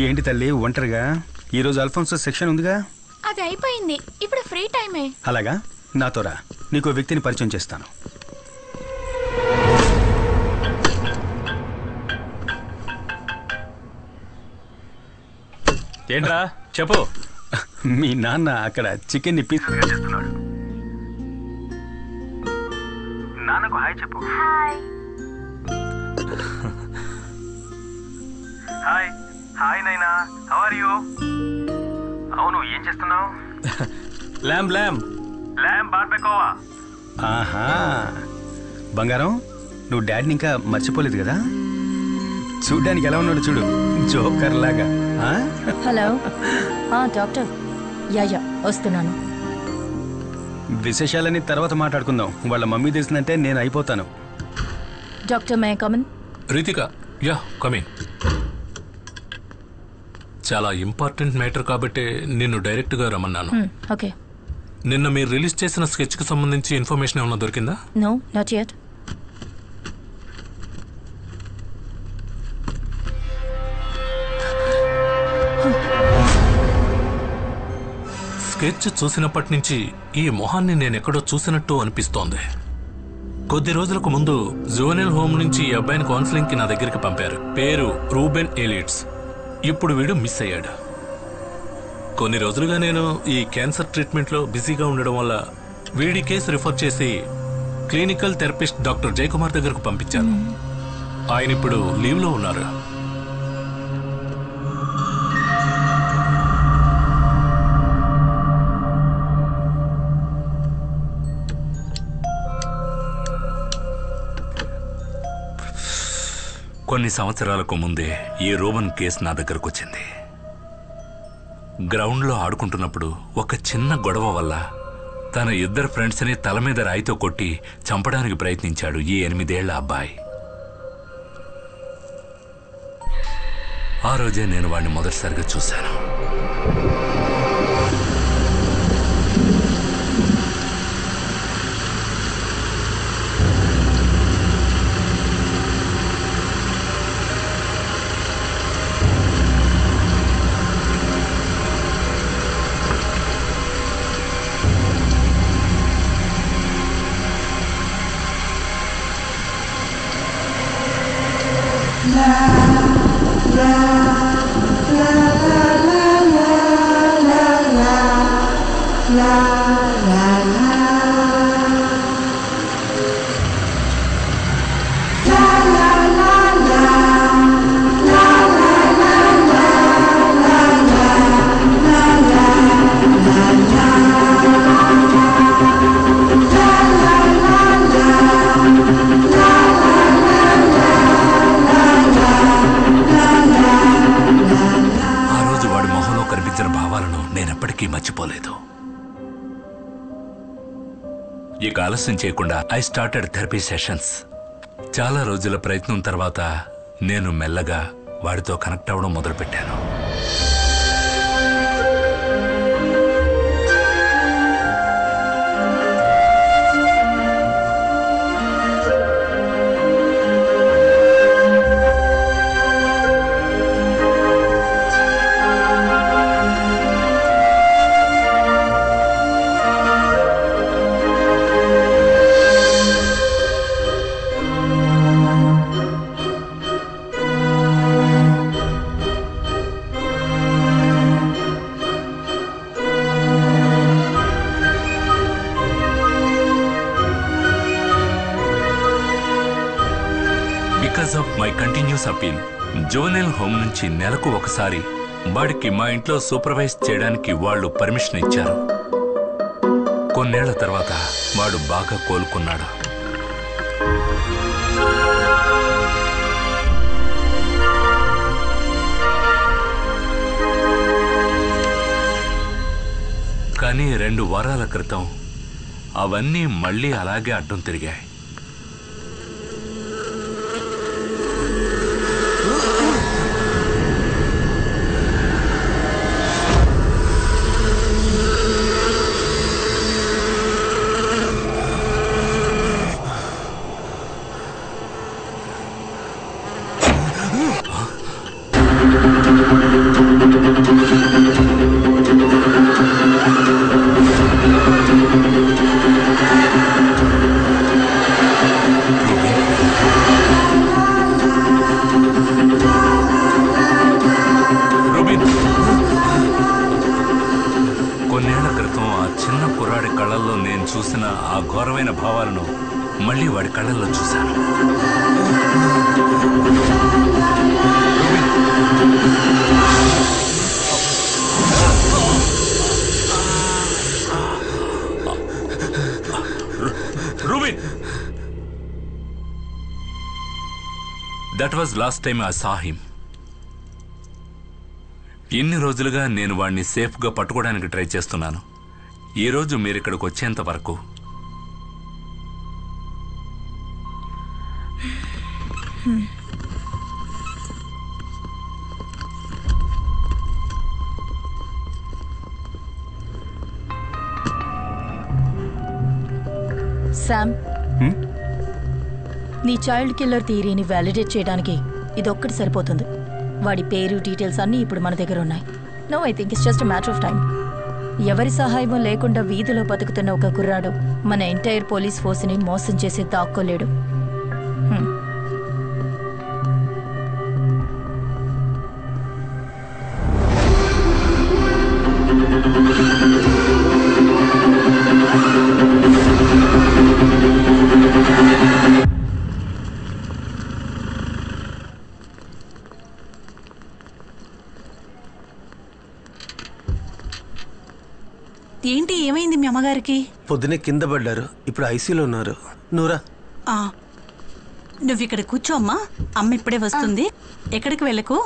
ఏంటి తల్లి ఒంటరిగా? ఈరోజు అల్ఫోన్సో సెక్షన్ ఉందిగా? అది అయిపోయింది, ఇప్పుడు ఫ్రీ టైమే. అలాగా, నాతో రా, నీకు వ్యక్తిని పరిచయం చేస్తాను. ఏంట్రా చెప్పు. మీ నాన్న అక్కడ చికెన్ ని పీస్గా చేస్తున్నాడు. నాన్నకు హాయ్ చెప్పు. హాయ్ హాయ్ నైనా, హౌ ఆర్ యు? అవును, ఏం చేస్తున్నావు? ల్యామ్ ల్యామ్ ల్యామ్ బార్బెకోవా. ఆహా, బంగారం, నువ్వు డాడీని ఇంకా మర్చిపోలేదు కదా? చూడ్డానికి ఎలా ఉన్నాడు చూడు, జోకర్ లాగా. Hello doctor. యా వస్తున్నాను. విశేషాలని తర్వాత మాట్లాడుకుందాం. వాళ్ళ మమ్మీ తెలిసిందంటే నేను అయిపోతాను. డాక్టర్ మే కమన్? Ritika, yeah come in. చాలా ఇంపార్టెంట్ మ్యాటర్ కాబట్టి నిన్ను డైరెక్ట్గా రమ్మన్నాను. ఓకే. నిన్న మీరు రిలీజ్ చేసిన స్కెచ్కి సంబంధించి ఇన్ఫర్మేషన్ ఏమైనా దొరికిందా? No, not yet. స్కెచ్ చూసినప్పటి నుంచి ఈ మొహాన్ని నేనెక్కడో చూసినట్టు అనిపిస్తోంది. కొద్ది రోజులకు ముందు జువెనైల్ హోమ్ నుంచి ఈ అబ్బాయిని కౌన్సిలింగ్కి నా దగ్గరికి పంపారు. పేరు రూబెన్ ఎలియట్స్. ఇప్పుడు వీడు మిస్ అయ్యాడు. కొన్ని రోజులుగా నేను ఈ క్యాన్సర్ ట్రీట్మెంట్లో బిజీగా ఉండడం వల్ల వీడి కేసు రిఫర్ చేసి క్లినికల్ థెరపిస్ట్ డాక్టర్ జయకుమార్ దగ్గరకు పంపించాను. ఆయన ఇప్పుడు లీవ్లో ఉన్నారు. కొన్ని సంవత్సరాలకు ముందే ఈ రోమన్ కేసు నా దగ్గరకు వచ్చింది. గ్రౌండ్లో ఆడుకుంటున్నప్పుడు ఒక చిన్న గొడవ వల్ల తన ఇద్దరు ఫ్రెండ్స్ని తల మీద రాయితో కొట్టి చంపడానికి ప్రయత్నించాడు ఈ 8 ఏళ్ల అబ్బాయి. ఆ రోజే నేను వాడిని మొదటిసారిగా చూశాను. మర్చిపోలేదు. ఇక ఆలస్యం చేయకుండా ఐ స్టార్టెడ్ థెరపీ సెషన్స్. చాలా రోజుల ప్రయత్నం తర్వాత నేను మెల్లగా వాడితో కనెక్ట్ అవ్వడం మొదలుపెట్టాను. My continuous appeal, juvenile home నుంచి నెలకు ఒకసారి వాడికి మా ఇంట్లో సూపర్వైజ్ చేయడానికి వాళ్ళు పర్మిషన్ ఇచ్చారు. కొన్నేళ్ల తర్వాత వాడు బాగా కోలుకున్నాడు. కానీ 2 వారాల క్రితం అవన్నీ మళ్ళీ అలాగే అడ్డం తిరిగాయి. వాడి కళ్ళల్లో చూశాను. Rubin, that was last time I saw him. ఇన్ని రోజులుగా నేను వాడిని సేఫ్గా పట్టుకోవడానికి ట్రై చేస్తున్నాను. ఈ రోజు మీరు ఇక్కడికి వచ్చేంత వరకు శామ్, నీ చైల్డ్ కిల్లర్ థియరీని వ్యాలిడేట్ చేయడానికి ఇదొక్కటి సరిపోతుంది. వాడి పేరు డీటెయిల్స్ అన్నీ ఇప్పుడు మన దగ్గర ఉన్నాయి. No, I think it's just matter of time. ఎవరి సహాయం లేకుండా వీధిలో బతుకుతున్న ఒక కుర్రాడు మన ఎంటైర్ పోలీస్ ఫోర్స్ని మోసం చేసి దాక్కోలేడు. ఏంటి, ఏమైంది మీ అమ్మగారికి? పొద్దునే కింద పడ్డారు, ఇప్పుడు ఐసీలో ఉన్నారు. నూరా, నువ్వు ఇక్కడ కూర్చో అమ్మా, అమ్మ ఇప్పుడే వస్తుంది. ఎక్కడికి వెళ్ళకు.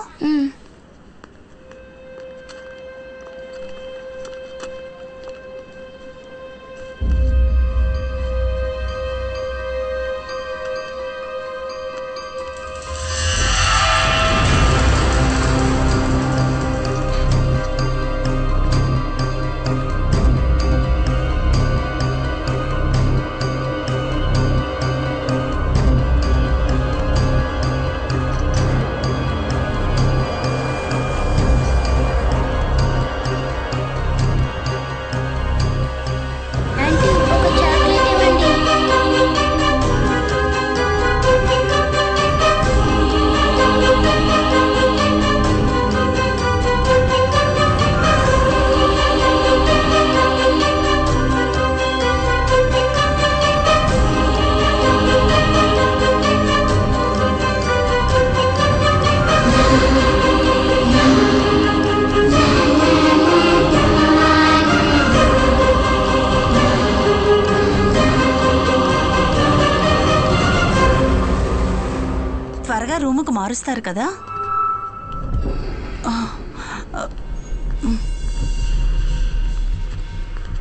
త్వరగా రూముకు మారుస్తారు కదా.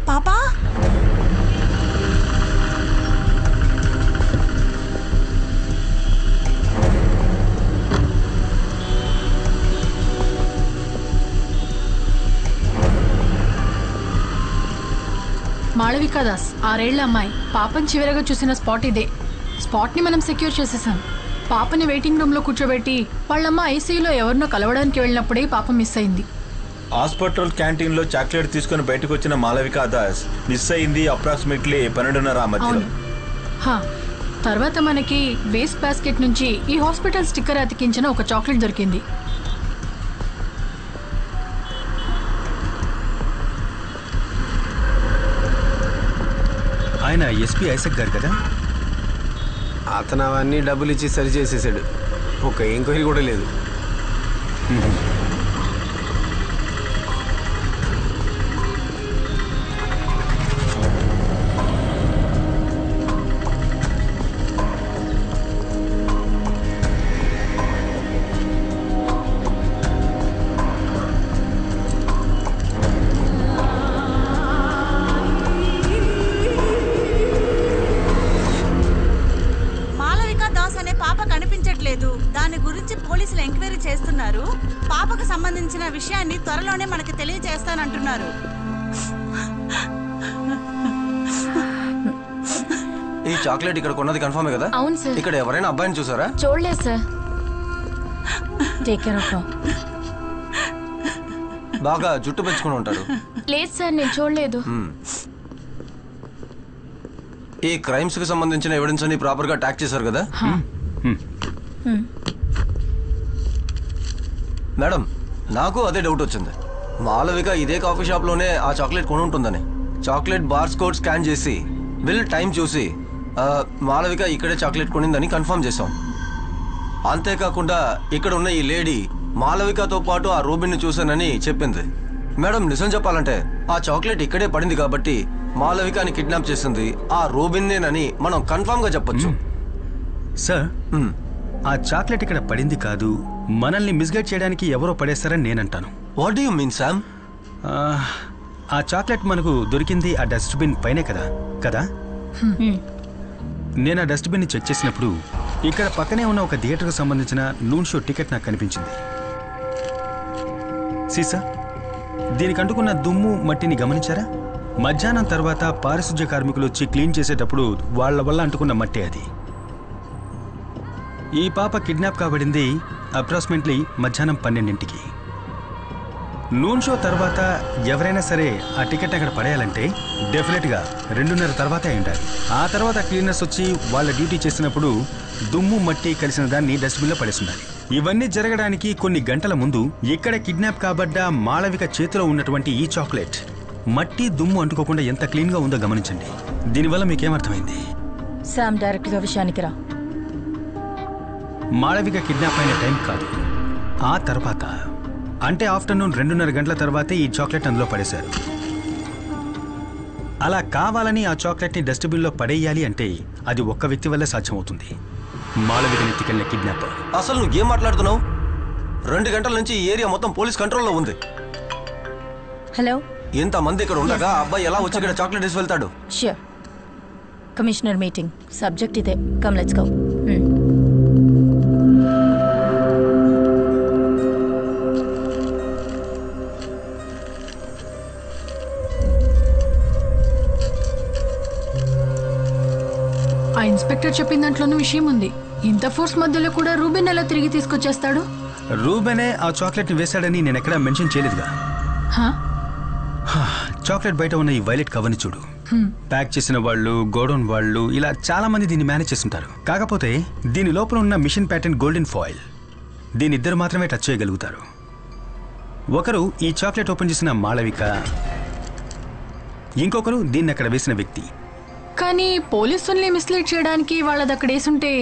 పాపా, మాళవికా దాస్, 6 ఏళ్ల అమ్మాయి. పాపని చివరగా చూసిన స్పాట్ ఇదే. స్పాట్ని మనం సెక్యూర్ చేసేసాం. పాపని వెయిటింగ్ రూమ్లో కూర్చోబెట్టి వాళ్ళమ్మ ఐసీయూలో ఎవరినో కలవడానికి వెళ్ళినప్పుడే పాప మిస్ అయింది. హాస్పిటల్ క్యాంటీన్లో చాక్లెట్ తీసుకుని బయటకు వచ్చిన మాళవికా దాస్ మిస్ అయింది అప్రాక్సిమేట్లీ 12:30 మధ్యలో. తర్వాత మనకి వేస్ట్ బాస్కెట్ నుంచి ఈ హాస్పిటల్ స్టిక్కర్ అతికించిన ఒక చాక్లెట్ దొరికింది. ఆయన ఎస్పీ ఐసక్ గారు కదా? అతను అవన్నీ డబ్బులు ఇచ్చి సరి చేసేసాడు. ఒక ఎంక్వైరీ కూడా లేదు. దాని గురించి పోలీసులు ఎంక్వైరీ చేస్తున్నారు. పాపకు సంబంధించిన విషయాన్ని త్వరలోనే మనకి తెలియజేస్తానంటున్నారు. ఈ చాక్లెట్ ఇక్కడ కొన్నది కన్ఫర్మే కదా? అవును సార్. ఇక్కడ ఎవరైనా అబ్బాయిని చూసారా? చూడలేదు సార్. Take care of. బాగా జుట్టు పెంచుకుని ఉంటారు. లేదు సార్, నేను చూడలేదు. ఈ క్రైమ్స్ కి సంబంధించిన ఎవిడెన్స్ అన్ని ప్రాపర్ గా ట్యాక్ చేశారు కదా? మేడం, నాకు అదే డౌట్ వచ్చింది. మాళవిక ఇదే కాఫీ షాప్ లోనే ఆ చాక్లెట్ కొని ఉంటుందని. చాక్లెట్ బార్ కోడ్ స్కాన్ చేసి బిల్ టైం చూసి మాలవిక ఇక్కడే చాక్లెట్ కొనిందని కన్ఫర్మ్ చేశాం. అంతేకాకుండా ఇక్కడ ఉన్న ఈ లేడీ మాలవికతో పాటు ఆ రూబిన్ ని చూశానని చెప్పింది. మేడం, నిజం చెప్పాలంటే ఆ చాక్లెట్ ఇక్కడే పడింది కాబట్టి మాలవికని కిడ్నాప్ చేసింది ఆ రూబిన్నేనని మనం కన్ఫర్మ్ గా చెప్పొచ్చు. సార్, ఆ చాక్లెట్ ఇక్కడ పడింది కాదు, మనల్ని మిస్గైడ్ చేయడానికి ఎవరో పడేస్తారని నేనంటాను. What do you mean Sam? ఆ చాక్లెట్ మనకు దొరికింది ఆ డస్ట్బిన్ పైనే కదా కదా నేను ఆ డస్ట్బిన్ని చెక్ చేసినప్పుడు ఇక్కడ పక్కనే ఉన్న ఒక థియేటర్కు సంబంధించిన నూన్ షో టికెట్ నాకు కనిపించింది. సీసా, దీనికి అంటుకున్న దుమ్ము మట్టిని గమనించారా? మధ్యాహ్నం తర్వాత పారిశుధ్య కార్మికులు వచ్చి క్లీన్ చేసేటప్పుడు వాళ్ళ వల్ల అంటుకున్న మట్టే అది. ఈ పాప కిడ్నాప్ కాబడింది అప్రాక్సిమేట్లీ మధ్యాహ్నం 12ంటికి. నూన్ షో తర్వాత ఎవరైనా సరే ఆ టికెట్ అక్కడ పడేయాలంటే డెఫినెట్గా 2:30 తర్వాతే అయి ఉండాలి. ఆ తర్వాత క్లీనర్స్ వచ్చి వాళ్ళ డ్యూటీ చేసినప్పుడు దుమ్ము మట్టి కలిసిన దాన్ని డస్ట్బిన్లో పడేసి ఉండాలి. ఇవన్నీ జరగడానికి కొన్ని గంటల ముందు ఇక్కడ కిడ్నాప్ కాబడ్డ మాళవిక చేతిలో ఉన్నటువంటి ఈ చాక్లెట్ మట్టి దుమ్ము అంటుకోకుండా ఎంత క్లీన్గా ఉందో గమనించండి. దీనివల్ల మీకేమర్థమైంది? శామ్, డైరెక్ట్గా విషయానికి రా. మాళవిక కిడ్నాప్ అయిన టైం కాదు, ఆ తర్వాత అంటే ఆఫ్టర్నూన్ 2:30 గంటల తర్వాతే ఈ చాక్లెట్ అందులో పడేశారు. అలా కావాలని ఆ చాక్లెట్ని డస్ట్బిన్లో పడేయాలి అంటే అది ఒక్క వ్యక్తి వల్లే సాధ్యమవుతుంది, మాళవికని ఎత్తుకెళ్ళిన కిడ్నాపర్. అసలు నువ్వు ఏం మాట్లాడుతున్నావు? 2 గంటల నుంచి ఈ ఏరియా మొత్తం పోలీస్ కంట్రోల్లో ఉంది. హలో, ఇంతమంది ఇక్కడ ఉండగా అబ్బాయి ఎలా వచ్చి ఇక్కడ చాక్లెట్ వేసి వెళ్తాడు? ష్యూర్. కమిషనర్ మీటింగ్, సబ్జెక్ట్ ఇదే. Come let's go. ఆ ఇన్స్పెక్టర్ చెప్పిన దాంట్లోనూ విషయం ఉంది. ఇంత ఫోర్స్ మధ్యలో కూడా రూబెన్ ఎలా తిరిగి తీసుకొచ్చేస్తాడు? రూబెనే ఆ చాక్లెట్ని వేశాడని నేను ఎక్కడా మెన్షన్ చేయలేదుగా. చాక్లెట్ బయట ఉన్న ఈ వైలెట్ కవర్ని చూడు. ప్యాక్ చేసిన వాళ్ళు, గోడౌన్ వాళ్ళు, ఇలా చాలా మంది దీన్ని మేనేజ్ చేస్తుంటారు. కాకపోతే దీని లోపల ఉన్న మిషన్ ప్యాటర్న్ గోల్డెన్ ఫాయిల్, దీని ఇద్దరు మాత్రమే టచ్ చేయగలుగుతారు. ఒకరు ఈ చాక్లెట్ ఓపెన్ చేసిన మాళవిక, ఇంకొకరు దీన్ని అక్కడ వేసిన వ్యక్తి. కానీ పోలీసుల్ని మిస్లీడ్ చేయడానికి వాళ్ళది అక్కడ వేసుంటే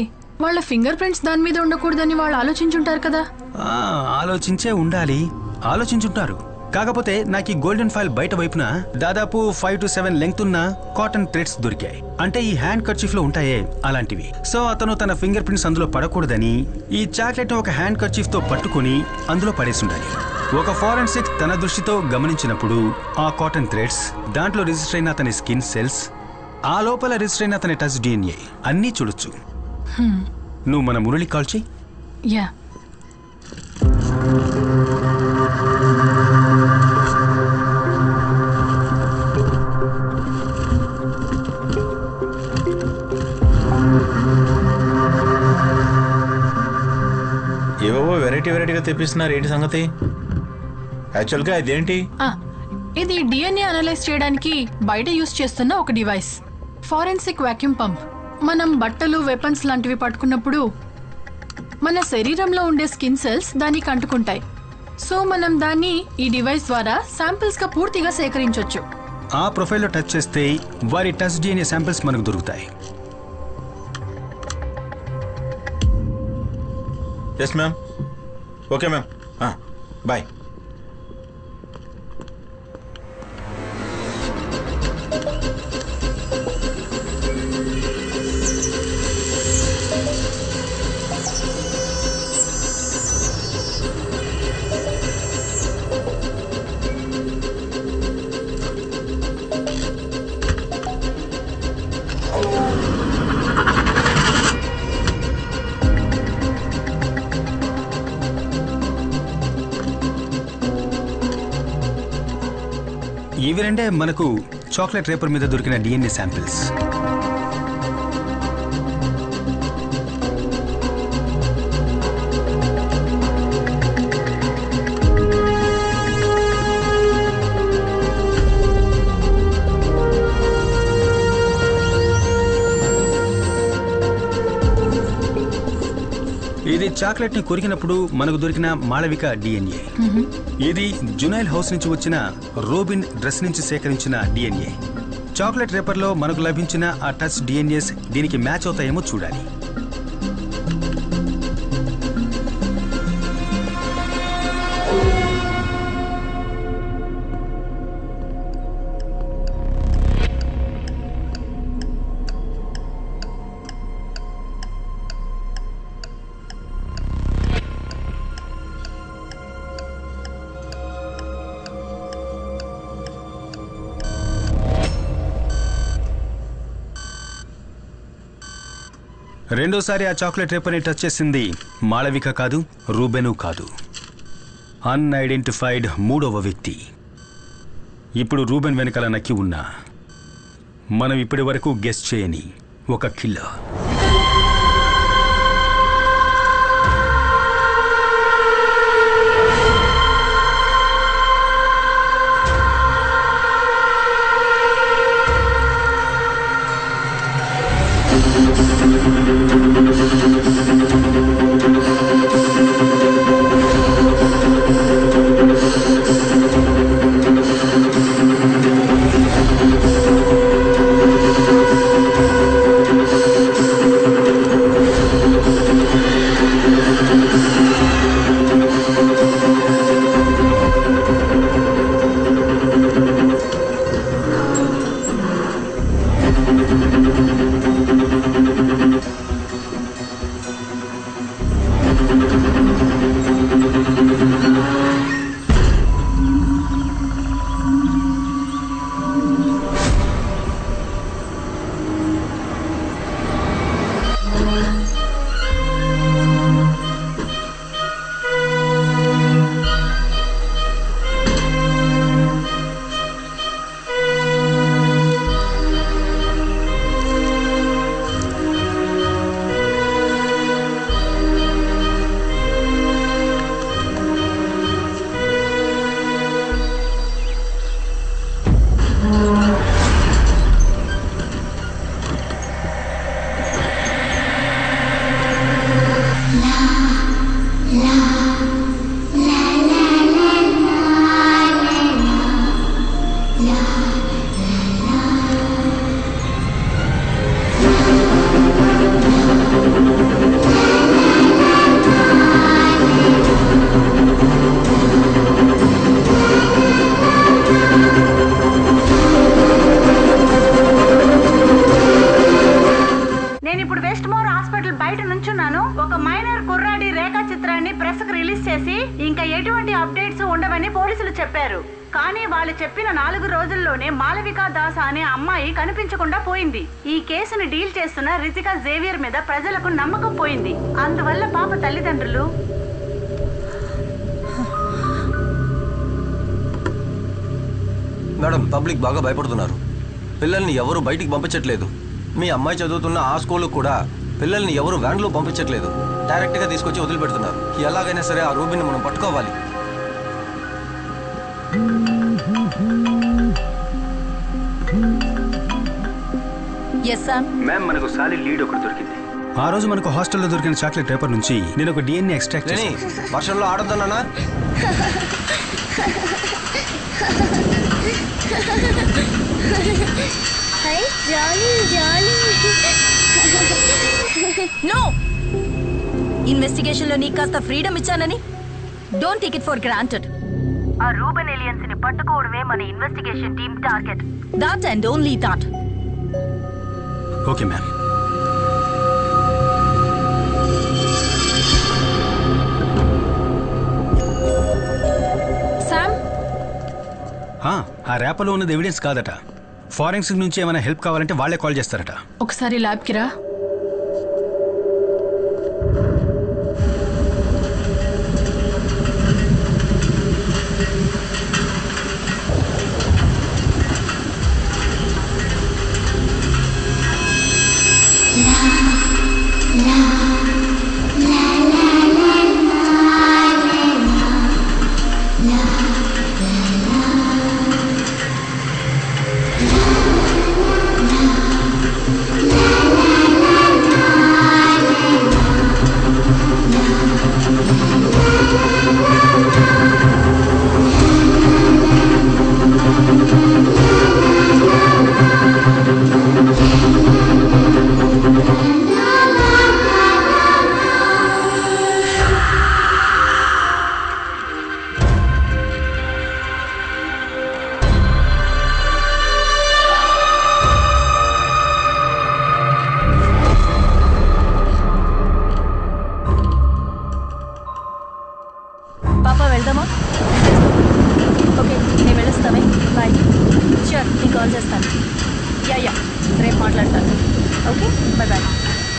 వాళ్ళ ఫింగర్ ప్రింట్స్ దాని మీద ఉండకూడదని వాళ్ళు ఆలోచించుంటారు కదా. ఆలోచించే ఉండాలి, ఆలోచించుంటారు. కాకపోతే నాకు ఈ గోల్డెన్ ఫాయిల్ బయట వైపున దాదాపు 5 to 7 లెంగ్త్ ఉన్న కాటన్ థ్రెడ్స్ దొరికాయి. అంటే ఈ హ్యాండ్ కర్చీఫ్ లో ఉంటాయే అలాంటివి. సో అతను తన ఫింగర్ ప్రింట్స్ అందులో పడకూడదని ఈ చాక్లెట్ ఒక హ్యాండ్ కర్చీఫ్ తో పట్టుకుని అందులో పడేసి ఉండాలి. ఒక ఫారెన్సిక్ తన దృష్టితో గమనించినప్పుడు ఆ కాటన్ థ్రెడ్స్, దాంట్లో రిజిస్టర్ అయిన అతని స్కిన్ సెల్స్, ఆ లోపల రిజిస్టర్ అయిన అతని టచ్ DNA అన్నీ చూడొచ్చు. నువ్వు మన మురళి కాల్ చెయ్యి. యా. ఏవో వెరైటీగా తెప్పిస్తున్నారు. ఏంటి సంగతి? యాక్చువల్గా ఇదేంటి? ఇది DNA అనలైజ్ చేయడానికి బయట యూస్ చేస్తున్న ఒక డివైస్, ఫారెన్సిక్ వాక్యూమ్ పంప్. మనం బట్టలు, వెపన్స్ లాంటివి పట్టుకున్నప్పుడు మన శరీరంలో ఉండే స్కిన్ సెల్స్ దానికి అంటుకుంటాయి. సో మనం దాన్ని ఈ డివైస్ ద్వారా శాంపిల్స్ గా పూర్తిగా సేకరించవచ్చు. ఆ ప్రొఫైల్లో టచ్ చేస్తే వారి టచ్ DNA శాంపిల్స్ మనకు దొరుకుతాయి. Yes ma'am. Okay ma'am, boy. ఇవి రెండే మనకు చాక్లెట్ రేపర్ మీద దొరికిన DNA శాంపిల్స్. ఇది చాక్లెట్ ని కొరికినప్పుడు మనకు దొరికిన మాళవిక DNA. ఇది జునైల్ హౌస్ నుంచి వచ్చిన రోబిన్ డ్రెస్ నుంచి సేకరించిన DNA. చాక్లెట్ రేపర్లో మనకు లభించిన ఆ టచ్ డిఎన్ఏస్ దీనికి మ్యాచ్ అవుతాయేమో చూడాలి. రెండోసారి ఆ చాక్లెట్ రేపర్ని టచ్ చేసింది మాళవిక కాదు, రూబెను కాదు, అన్ఐడెంటిఫైడ్ మూడవ వ్యక్తి. ఇప్పుడు రూబెన్ వెనకాల నక్కి ఉన్నా మనం ఇప్పటి వరకు గెస్ చేయని ఒక కిల్లర్. కానీ వాళ్ళు చెప్పిన 4 రోజుల్లోనే మాళవిక దాస్ అనే అమ్మాయి కనిపించకుండా పోయింది. ఈ కేసును డీల్ చేస్తున్న రితికా జేవియర్ మీద ప్రజలకు నమ్మకం పోయింది. అందువల్ల పాప తల్లిదండ్రులు మేడం పబ్లిక్ బాగా భయపడుతున్నారు. పిల్లల్ని ఎవరు బయటికి పంపించట్లేదు. మీ అమ్మాయి చదువుతున్న ఆ స్కూల్కి కూడా పిల్లల్ని ఎవరు వ్యాన్లో పంపించట్లేదు. డైరెక్ట్గా తీసుకొచ్చి వదిలిపెడుతున్నారు. ఎలాగైనా సరే ఆ రూబిని మనం పట్టుకోవాలి. మ్యామ్ మనకు సాలిడ్ లీడ్ ఒకటి దొరికింది. ఆ రోజు మనకు హాస్టల్లో దొరికిన చాక్లెట్ పేపర్ నుంచి నేను ఒక డిఎన్ఏ ఎక్స్ట్రాక్ట్ చేశాను. వర్షంలో ఆడొద్దన్నా. నో, ఇన్వెస్టిగేషన్ లో నీకు కాస్త ఫ్రీడమ్ ఇచ్చానని don't take it for granted. ఆ రూబెన్ ఏలియన్స్ ని పట్టుకోవడమే మన investigation team target. That and only that. Okay ma'am. Sam, ఆ ర్యాపలో ఉన్నది ఎవిడెన్స్ కాదట. ఫారెన్సిక్ నుంచి ఏమైనా హెల్ప్ కావాలంటే వాళ్ళే కాల్ చేస్తారట. ఒకసారి ల్యాబ్కి రా. La పాప వెళ్దామా ఓకే నేను వెళ్ళొస్తామే బాయ్ షూర్ నేను కాల్ చేస్తాను యా రేపు మాట్లాడతాను ఓకే బాయ్ బాయ్